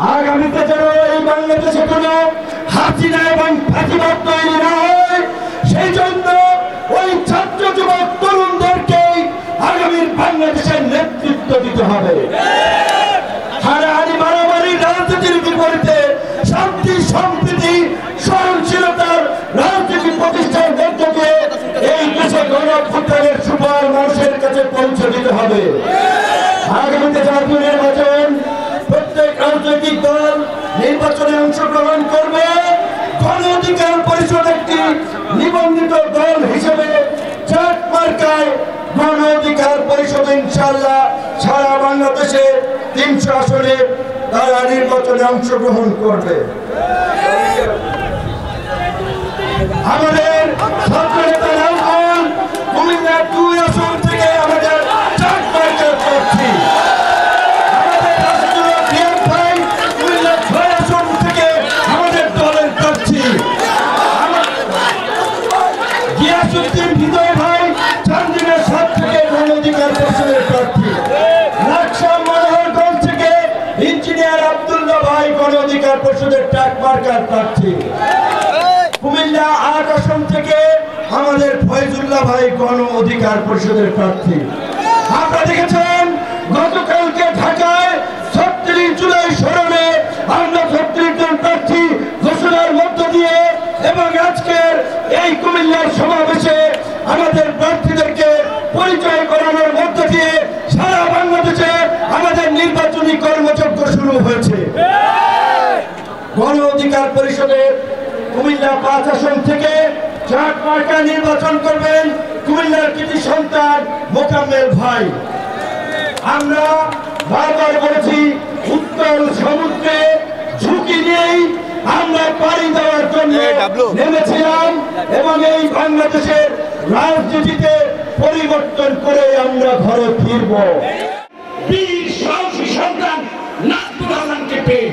আগামীতে যেন এই বাংলাদেশে কোনো হাসিনা এবং ফাঁসিবাদ তৈরি না হয়, সেই জন্য ওই ছাত্র যুবক তরুণদেরকে আগামীর বাংলাদেশের নেতৃত্ব দিতে হবে। হানাহানি মারামারি রাজনীতির বিপরীতে শান্তি সম্প্রীতি সহনশীলতার রাজনীতি প্রতিষ্ঠার মধ্য দিয়ে এই দেশে গণঅভ্যুত্থানের সুফল মানুষের কাছে পৌঁছে দিতে হবে। আগামীতে জাতীয় নির্বাচন, প্রত্যেক রাজনৈতিক দল নির্বাচনে অংশগ্রহণ করবে। গণ অধিকার পরিষদ একটি নিবন্ধিত দল হিসেবে চাট মার্কায় গণ অধিকার পরিষদ ইনশাআল্লাহ সারা বাংলাদেশে ৩০০ আসনে তারা নির্বাচনে অংশগ্রহণ করবে। আমাদের ছাত্র নেতা লালমোহন কুমিল্লা ২ আসন থেকে আমাদের চাট মার্কার প্রার্থী, আমাদের রাষ্ট্রীয় প্রিয়াঙ্ক ভাই কুমিল্লা ৬ আসন থেকে আমাদের দলের প্রার্থী, গিয়াসউদ্দিন হৃদয় ভাই চান্দিনা ৭ থেকে গণ অধিকার পরিষদের প্রার্থী, লাকসাম মনোহরগঞ্জ থেকে ইঞ্জিনিয়ার আব্দুল্লাহ ভাই গণ অধিকার পরিষদের চাট মার্কার প্রার্থী, কুমিল্লা ৮ আসন থেকে আমাদের ফয়জুল্লাহ ভাই গণ অধিকার পরিষদের প্রার্থী। আপনারা দেখেছেন গতকালকে ঢাকায় ৩৬ জুলাই স্মরণে আমরা ৩৬ জন প্রার্থী ঘোষণার মধ্য দিয়ে এবং আজকের এই কুমিল্লার সমাবেশে আমাদের প্রার্থীদেরকে পরিচয় করানোর মধ্য দিয়ে সারা বাংলাদেশে আমাদের নির্বাচনী কর্মযজ্ঞ শুরু হয়েছে। গণ অধিকার পরিষদের কুমিল্লা ৫ আসন থেকে চাট মার্কা নির্বাচন করবেন কুমিল্লার কৃতি সন্তান মোকাম্মেল ভাই। আমরা বারবার বলেছি উত্তর সমুদ্রে ঝুঁকি নিয়েই আমরা পাড়ি দেওয়ার জন্য নেমেছিলাম এবং এই বাংলাদেশের রাজনীতিতে পরিবর্তন করে আমরা ঘরে ফিরব। বীর সাহসী সন্তান নাজমুল হাসানকে পেয়ে